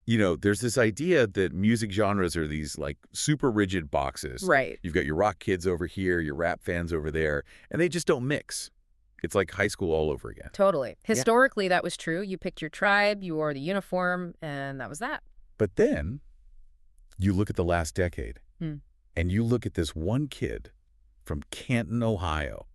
There's this idea that music genres are these, like, super rigid boxes. Right. You've got your rock kids over here, your rap fans over there, and they just don't mix. It's like high school all over again. Totally. Yeah. Historically, that was true. You picked your tribe, you wore the uniform, and that was that. But then you look at the last decade, and you look at this one kid from Canton, Ohio,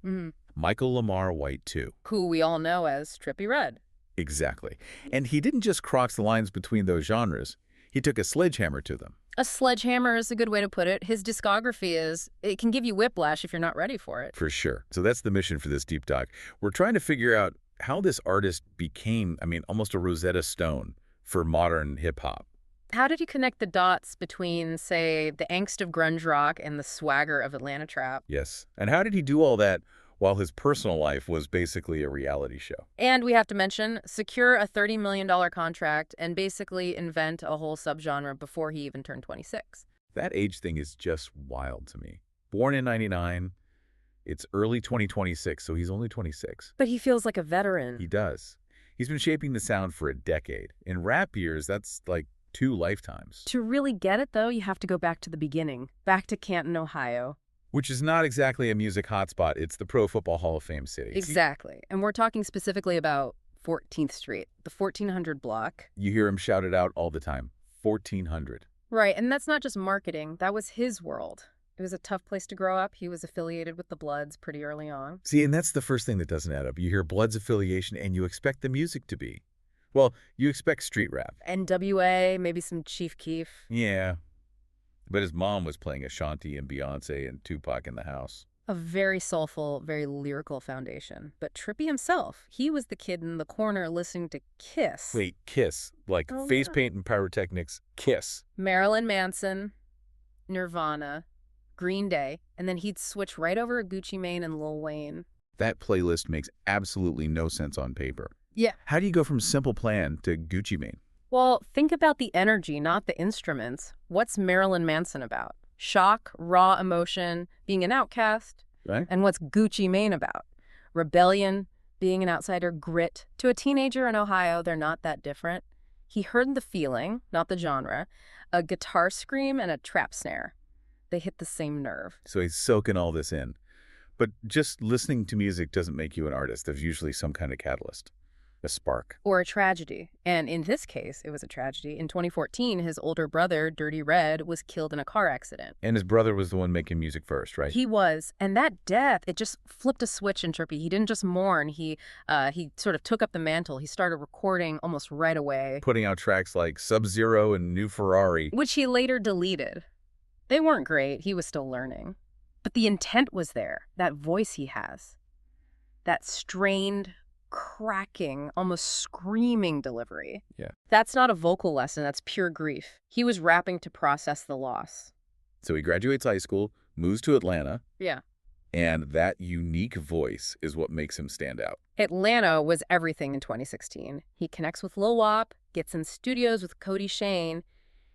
Michael Lamar White II. Who we all know as Trippie Redd. Exactly. And he didn't just cross the lines between those genres. He took a sledgehammer to them. A sledgehammer is a good way to put it. His discography it can give you whiplash if you're not ready for it. For sure. So that's the mission for this deep dive. We're trying to figure out how this artist became, almost a Rosetta Stone for modern hip-hop. How did you connect the dots between, say, the angst of grunge rock and the swagger of Atlanta trap? Yes. And how did he do all that while his personal life was basically a reality show? And we have to mention, secure a $30 million contract and basically invent a whole subgenre before he even turned 26. That age thing is just wild to me. Born in 99, it's early 2026, so he's only 26. But he feels like a veteran. He does. He's been shaping the sound for a decade. In rap years, that's like 2 lifetimes. To really get it, though, you have to go back to the beginning, back to Canton, Ohio. Which is not exactly a music hotspot. It's the Pro Football Hall of Fame city. Exactly. And we're talking specifically about 14th Street, the 1400 block. You hear him shout it out all the time. 1400. Right, and that's not just marketing. That was his world. It was a tough place to grow up. He was affiliated with the Bloods pretty early on. See, and that's the first thing that doesn't add up. You hear Bloods affiliation and you expect the music to be. Well, you expect street rap. NWA, maybe some Chief Keef. Yeah. But his mom was playing Ashanti and Beyonce and Tupac in the house. A very soulful, very lyrical foundation. But Trippie himself, he was the kid in the corner listening to Kiss. Wait, Kiss. Like face paint and pyrotechnics, Kiss. Marilyn Manson, Nirvana, Green Day, and then he'd switch right over to Gucci Mane and Lil Wayne. That playlist makes absolutely no sense on paper. Yeah. How do you go from Simple Plan to Gucci Mane? Well, think about the energy, not the instruments. What's Marilyn Manson about? Shock, raw emotion, being an outcast. Right. And what's Gucci Mane about? Rebellion, being an outsider, grit. To a teenager in Ohio, they're not that different. He heard the feeling, not the genre, a guitar scream and a trap snare. They hit the same nerve. So he's soaking all this in. But just listening to music doesn't make you an artist. There's usually some kind of catalyst. A spark. Or a tragedy. And in this case, it was a tragedy. In 2014, his older brother, Trippie Redd, was killed in a car accident. And his brother was the one making music first, right? He was. And that death, it just flipped a switch in Trippie. He didn't just mourn. He sort of took up the mantle. He started recording almost right away. Putting out tracks like Sub-Zero and New Ferrari. Which he later deleted. They weren't great. He was still learning. But the intent was there. That voice he has. That strained, cracking, almost screaming delivery. Yeah. That's not a vocal lesson. That's pure grief. He was rapping to process the loss. So he graduates high school, moves to Atlanta. Yeah. And that unique voice is what makes him stand out. Atlanta was everything in 2016. He connects with Lil Wop, gets in studios with Cody Shane.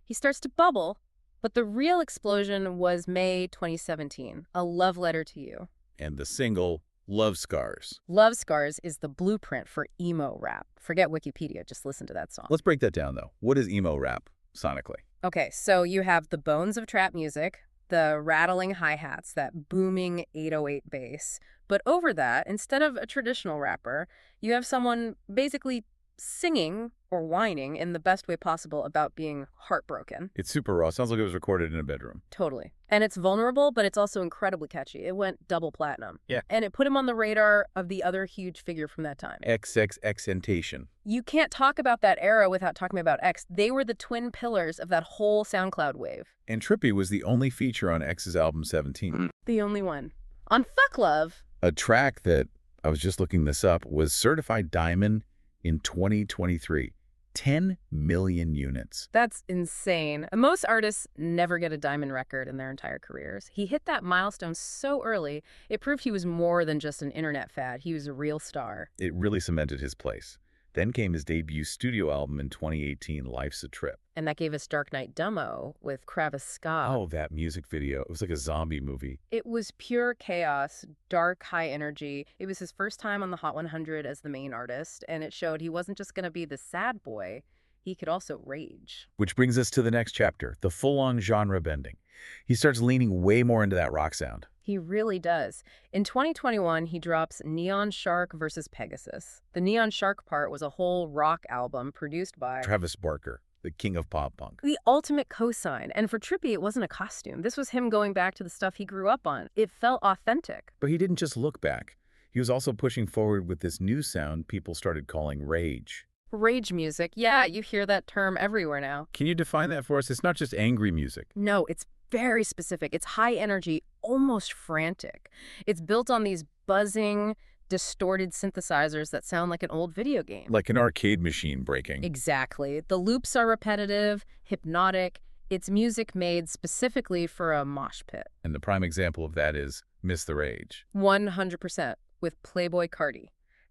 He starts to bubble, but the real explosion was May 2017, A Love Letter to You. And the single, Love Scars. Love Scars is the blueprint for emo rap. Forget Wikipedia, just listen to that song. Let's break that down, though. What is emo rap, sonically? Okay, so you have the bones of trap music, the rattling hi-hats, that booming 808 bass. But over that, instead of a traditional rapper, you have someone basically singing or whining in the best way possible about being heartbroken. It's super raw. Sounds like it was recorded in a bedroom. Totally. And it's vulnerable, but it's also incredibly catchy. It went double platinum. Yeah. And it put him on the radar of the other huge figure from that time. XXXTentacion. You can't talk about that era without talking about X. They were the twin pillars of that whole SoundCloud wave. And Trippie was the only feature on X's album 17. The only one. On Fuck Love. A track that, I was just looking this up, was certified diamond in 2023. 10 million units. That's insane. Most artists never get a diamond record in their entire careers. He hit that milestone so early, it proved he was more than just an internet fad. He was a real star. It really cemented his place. Then came his debut studio album in 2018, Life's a Trip. And that gave us Dark Knight Dummo with Kravis Scott. Oh, that music video. It was like a zombie movie. It was pure chaos, dark, high energy. It was his first time on the Hot 100 as the main artist, and it showed he wasn't just going to be the sad boy. he could also rage. Which brings us to the next chapter, the full-on genre bending. He starts leaning way more into that rock sound. He really does. In 2021, he drops Neon Shark vs. Pegasus. The Neon Shark part was a whole rock album produced by Travis Barker, the king of pop punk. the ultimate cosign. And for Trippie, it wasn't a costume. This was him going back to the stuff he grew up on. It felt authentic. But he didn't just look back. He was also pushing forward with this new sound people started calling rage. Rage music. Yeah, you hear that term everywhere now. Can you define that for us? It's not just angry music. No, it's very specific. It's high energy, almost frantic. It's built on these buzzing, distorted synthesizers that sound like an old video game. Like an arcade machine breaking. Exactly. The loops are repetitive, hypnotic. It's music made specifically for a mosh pit. And the prime example of that is Miss the Rage. 100% with Playboi Carti.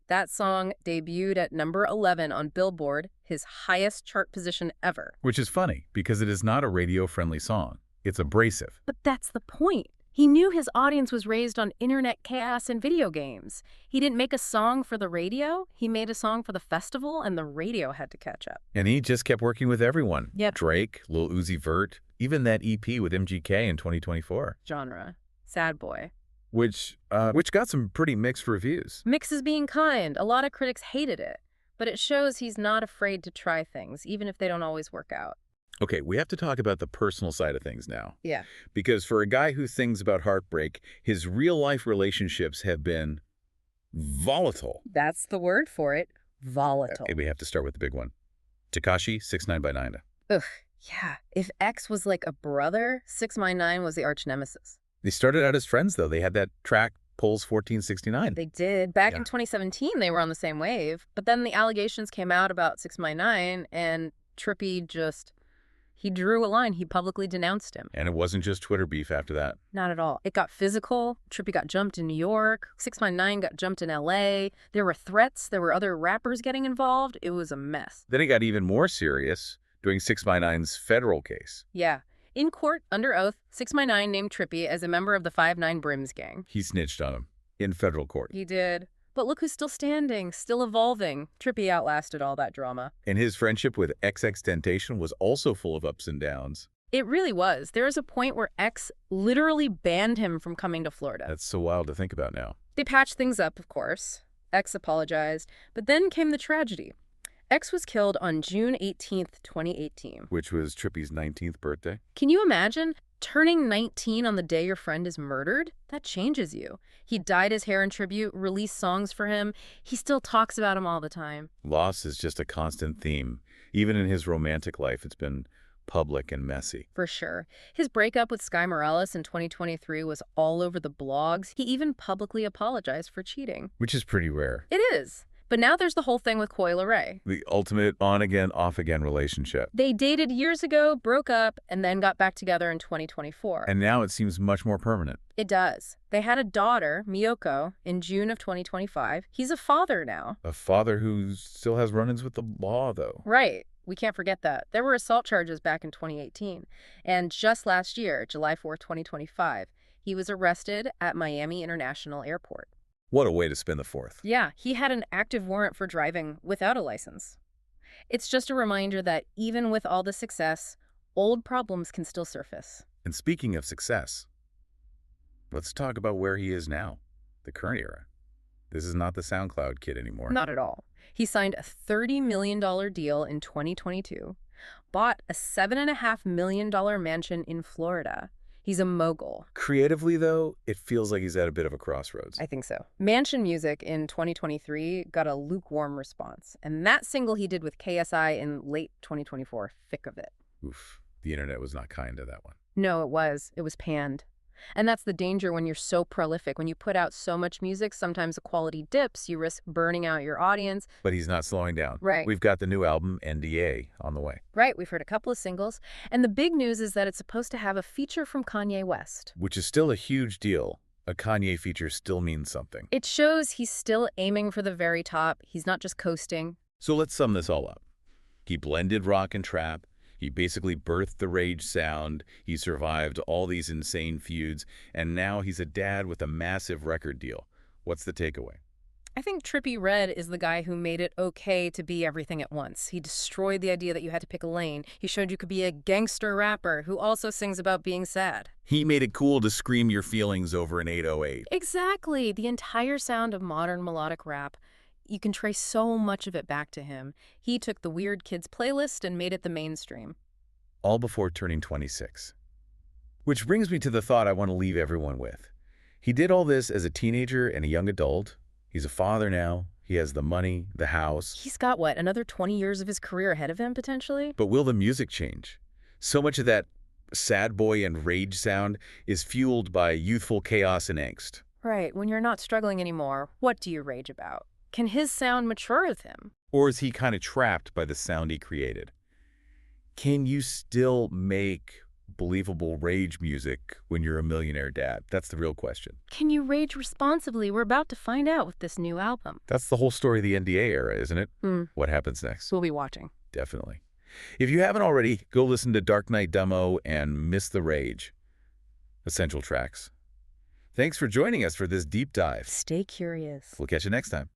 That song debuted at number 11 on Billboard, his highest chart position ever. Which is funny, because it is not a radio-friendly song. It's abrasive. But that's the point. He knew his audience was raised on internet chaos and video games. He didn't make a song for the radio. He made a song for the festival, and the radio had to catch up. And he just kept working with everyone. Yep. Drake, Lil Uzi Vert, even that EP with MGK in 2024. Genre. Sad boy. Which got some pretty mixed reviews. Mix is being kind. A lot of critics hated it. But it shows he's not afraid to try things, even if they don't always work out. Okay, we have to talk about the personal side of things now. Yeah. Because for a guy who sings about heartbreak, his real-life relationships have been volatile. That's the word for it. Volatile. Okay, we have to start with the big one. Tekashi 6ix9ine. Ugh, yeah. If X was like a brother, 6ix9ine was the arch nemesis. They started out as friends, though. They had that track, Pulse 1469. They did. Back in 2017, they were on the same wave. But then the allegations came out about 6ix9ine, and Trippie he drew a line. He publicly denounced him. And it wasn't just Twitter beef after that. Not at all. It got physical. Trippie got jumped in New York. 6ix9ine got jumped in LA. There were threats. There were other rappers getting involved. It was a mess. Then it got even more serious during 6ix9ine's federal case. Yeah. In court, under oath, 6ix9ine named Trippie as a member of the 5'9" Brims gang. He snitched on him in federal court. He did. But look who's still standing, still evolving. Trippie outlasted all that drama. And his friendship with XXXTentacion was also full of ups and downs. It really was. There was a point where X literally banned him from coming to Florida. That's so wild to think about now. They patched things up, of course. X apologized. But then came the tragedy. X was killed on June 18th, 2018. Which was Trippie's 19th birthday. Can you imagine turning 19 on the day your friend is murdered? That changes you. He dyed his hair in tribute, released songs for him. He still talks about him all the time. Loss is just a constant theme. Even in his romantic life, it's been public and messy. For sure. His breakup with Sky Morales in 2023 was all over the blogs. He even publicly apologized for cheating. Which is pretty rare. It is. But now there's the whole thing with Coi Leray. The ultimate on-again, off-again relationship. They dated years ago, broke up, and then got back together in 2024. And now it seems much more permanent. It does. They had a daughter, Miyoko, in June of 2025. He's a father now. A father who still has run-ins with the law, though. Right. We can't forget that. There were assault charges back in 2018. And just last year, July 4th, 2025, he was arrested at Miami International Airport. What a way to spend the 4th. Yeah, he had an active warrant for driving without a license. It's just a reminder that even with all the success, old problems can still surface. And speaking of success, let's talk about where he is now, the current era. This is not the SoundCloud kid anymore. Not at all. He signed a $30 million deal in 2022, bought a $7.5 million mansion in Florida. He's a mogul. Creatively, though, it feels like he's at a bit of a crossroads. I think so. Mansion Music in 2023 got a lukewarm response, and that single he did with KSI in late 2024, thick of it. Oof, the internet was not kind to that one. No, it was. It was panned. And that's the danger when you're so prolific. When you put out so much music, sometimes the quality dips. You risk burning out your audience. But he's not slowing down. Right. We've got the new album, NDA, on the way. Right. We've heard a couple of singles. And the big news is that it's supposed to have a feature from Kanye West. Which is still a huge deal. A Kanye feature still means something. It shows he's still aiming for the very top. He's not just coasting. So let's sum this all up. He blended rock and trap. He basically birthed the rage sound. He survived all these insane feuds. And now he's a dad with a massive record deal. What's the takeaway? I think Trippie Redd is the guy who made it okay to be everything at once. He destroyed the idea that you had to pick a lane. He showed you could be a gangster rapper who also sings about being sad. He made it cool to scream your feelings over an 808. Exactly. The entire sound of modern melodic rap, you can trace so much of it back to him. He took the Weird Kids playlist and made it the mainstream. All before turning 26. Which brings me to the thought I want to leave everyone with. He did all this as a teenager and a young adult. He's a father now. He has the money, the house. He's got, what, another 20 years of his career ahead of him, potentially? But will the music change? So much of that sad boy and rage sound is fueled by youthful chaos and angst. Right. When you're not struggling anymore, what do you rage about? Can his sound mature with him? Or is he kind of trapped by the sound he created? Can you still make believable rage music when you're a millionaire dad? That's the real question. Can you rage responsibly? We're about to find out with this new album. That's the whole story of the NDA era, isn't it? What happens next? We'll be watching. Definitely. If you haven't already, go listen to Dark Knight Demo and Miss the Rage. Essential tracks. Thanks for joining us for this deep dive. Stay curious. We'll catch you next time.